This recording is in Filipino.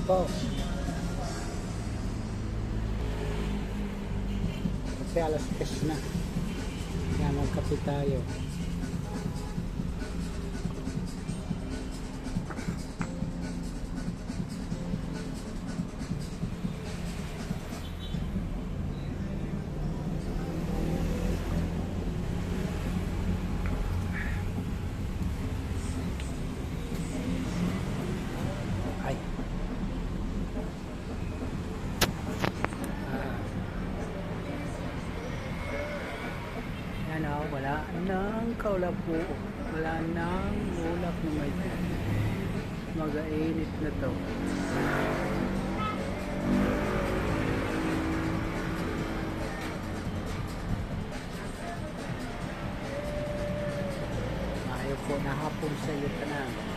po. Kasi alas 10 na. Kaya magkape tayo. Ay. Yan o, wala nang kaulapo. Wala nang ulap na may mag-ainit na to. Ayaw po na hapon sa iyo tanan.